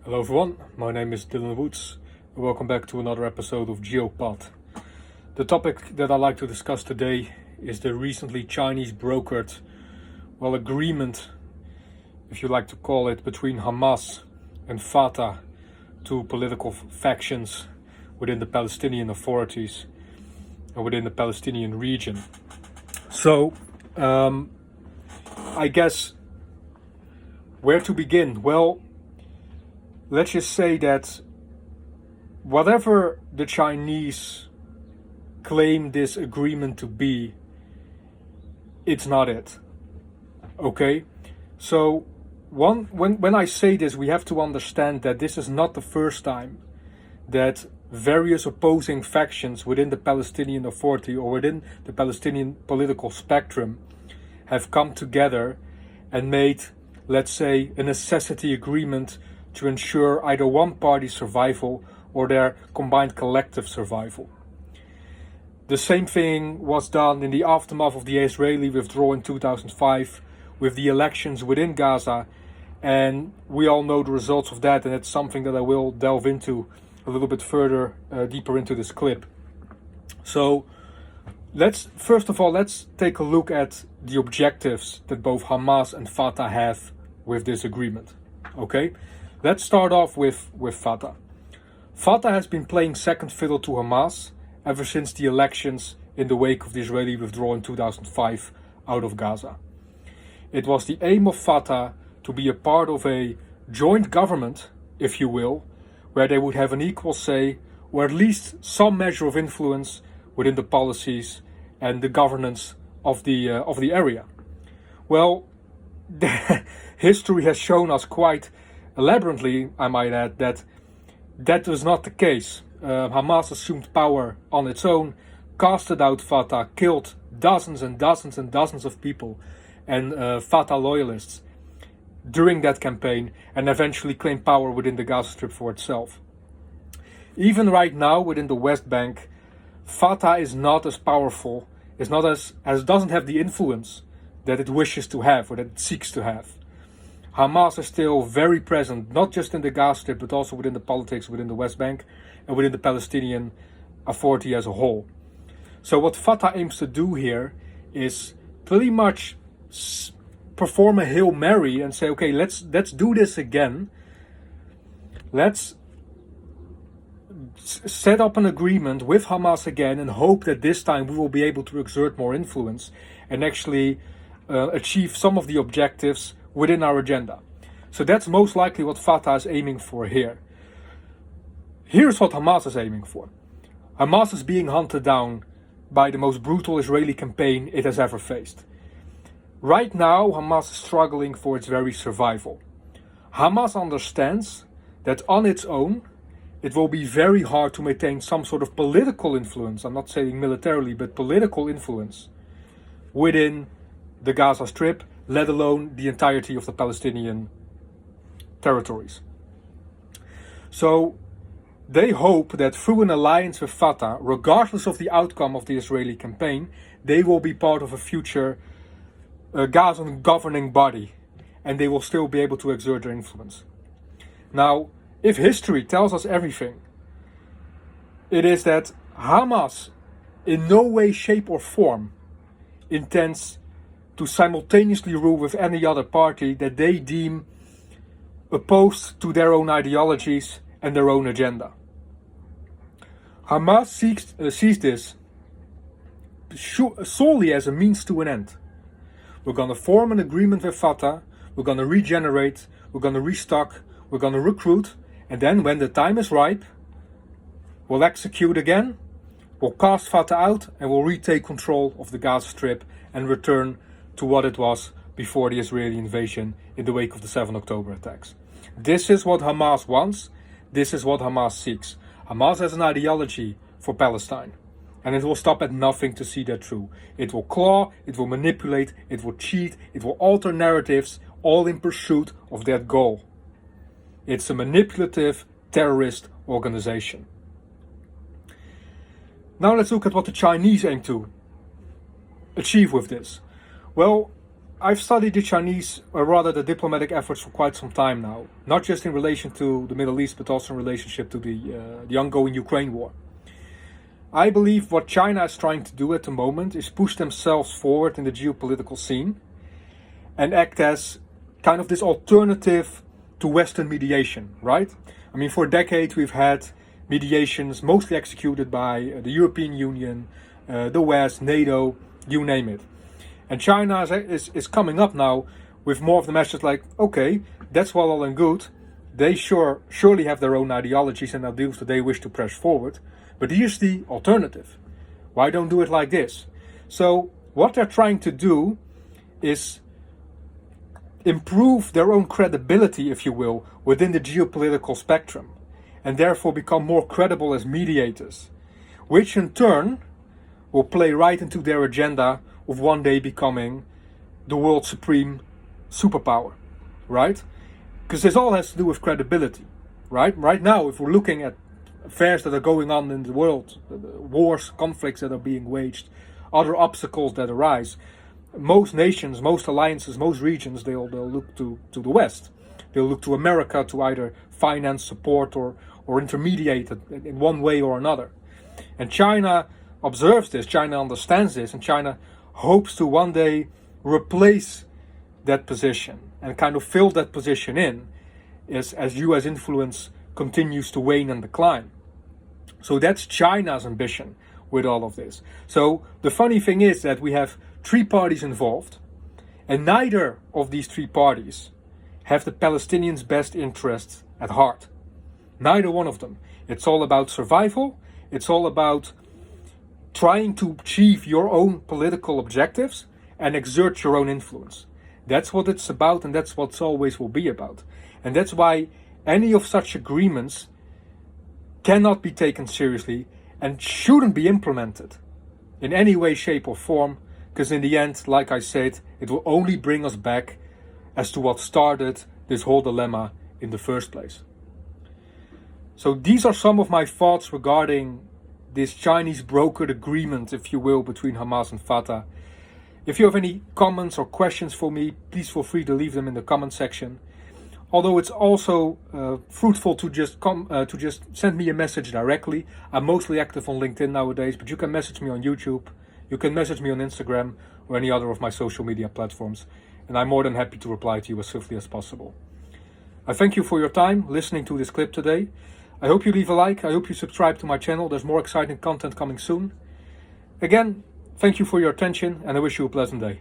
Hello everyone, my name is Dylan Woods and welcome back to another episode of Geopolitical. The topic that I'd like to discuss today is the recently Chinese brokered, agreement, if you like to call it, between Hamas and Fatah, two political factions within the Palestinian authorities and within the Palestinian region. So, I guess where to begin? Well, let's just say that whatever the Chinese claim this agreement to be, it's not it. Okay? So when I say this, we have to understand that this is not the first time that various opposing factions within the Palestinian Authority or within the Palestinian political spectrum have come together and made, let's say, a necessity agreement to ensure either one party's survival or their combined collective survival. The same thing was done in the aftermath of the Israeli withdrawal in 2005 with the elections within Gaza, and we all know the results of that, and it's something that I will delve into a little bit further, deeper into this clip. So first of all, let's take a look at the objectives that both Hamas and Fatah have with this agreement. Okay? Let's start off with Fatah. Fatah has been playing second fiddle to Hamas ever since the elections in the wake of the Israeli withdrawal in 2005 out of Gaza. It was the aim of Fatah to be a part of a joint government, if you will, where they would have an equal say, or at least some measure of influence within the policies and the governance of the area. Well, history has shown us quite elaborately, I might add, that was not the case. Hamas assumed power on its own, casted out Fatah, killed dozens and dozens and dozens of people and Fatah loyalists during that campaign, and eventually claimed power within the Gaza Strip for itself. Even right now within the West Bank, Fatah is not as powerful, doesn't have the influence that it wishes to have or that it seeks to have. Hamas is still very present, not just in the Gaza Strip, but also within the politics within the West Bank and within the Palestinian Authority as a whole. So what Fatah aims to do here is pretty much perform a Hail Mary and say, okay, let's do this again. Let's set up an agreement with Hamas again and hope that this time we will be able to exert more influence and actually achieve some of the objectives within our agenda. So that's most likely what Fatah is aiming for here. Here's what Hamas is aiming for. Hamas is being hunted down by the most brutal Israeli campaign it has ever faced. Right now, Hamas is struggling for its very survival. Hamas understands that on its own, it will be very hard to maintain some sort of political influence, I'm not saying militarily, but political influence within the Gaza Strip, let alone the entirety of the Palestinian territories. So they hope that through an alliance with Fatah, regardless of the outcome of the Israeli campaign, they will be part of a future Gazan governing body, and they will still be able to exert their influence. Now, if history tells us everything, it is that Hamas in no way, shape or form intends to simultaneously rule with any other party that they deem opposed to their own ideologies and their own agenda. Hamas sees this solely as a means to an end. We're going to form an agreement with Fatah, we're going to regenerate, we're going to restock, we're going to recruit, and then when the time is ripe, we'll execute again, we'll cast Fatah out, and we'll retake control of the Gaza Strip and return to what it was before the Israeli invasion in the wake of the 7 October attacks. This is what Hamas wants. This is what Hamas seeks. Hamas has an ideology for Palestine, and it will stop at nothing to see that through. It will claw, it will manipulate, it will cheat, it will alter narratives, all in pursuit of that goal. It's a manipulative terrorist organization. Now let's look at what the Chinese aim to achieve with this. Well, I've studied the Chinese, or rather the diplomatic efforts, for quite some time now. Not just in relation to the Middle East, but also in relationship to the ongoing Ukraine war. I believe what China is trying to do at the moment is push themselves forward in the geopolitical scene and act as kind of this alternative to Western mediation, right? I mean, for decades we've had mediations mostly executed by the European Union, the West, NATO, you name it. And China is coming up now with more of the message like, okay, that's well and good. They surely have their own ideologies and ideals that they wish to press forward. But here's the alternative. Why don't do it like this? So what they're trying to do is improve their own credibility, if you will, within the geopolitical spectrum, and therefore become more credible as mediators, which in turn will play right into their agenda of one day becoming the world's supreme superpower, right? Because this all has to do with credibility, right? Right now, if we're looking at affairs that are going on in the world, wars, conflicts that are being waged, other obstacles that arise, most nations, most alliances, most regions, they'll look to the West. They'll look to America to either finance, support, or intermediate it in one way or another. And China observes this, China understands this, and China hopes to one day replace that position and kind of fill that position in as US influence continues to wane and decline. So that's China's ambition with all of this. So the funny thing is that we have three parties involved, and neither of these three parties have the Palestinians' best interests at heart. Neither one of them. It's all about survival. It's all about trying to achieve your own political objectives and exert your own influence. That's what it's about, and that's what it always will be about. And that's why any of such agreements cannot be taken seriously and shouldn't be implemented in any way, shape or form, because in the end, like I said, it will only bring us back as to what started this whole dilemma in the first place. So these are some of my thoughts regarding this Chinese brokered agreement, if you will, between Hamas and Fatah. If you have any comments or questions for me, please feel free to leave them in the comment section. Although it's also fruitful to just send me a message directly. I'm mostly active on LinkedIn nowadays, but you can message me on YouTube, you can message me on Instagram or any other of my social media platforms, and I'm more than happy to reply to you as swiftly as possible. I thank you for your time listening to this clip today. I hope you leave a like, I hope you subscribe to my channel, there's more exciting content coming soon. Again, thank you for your attention, and I wish you a pleasant day.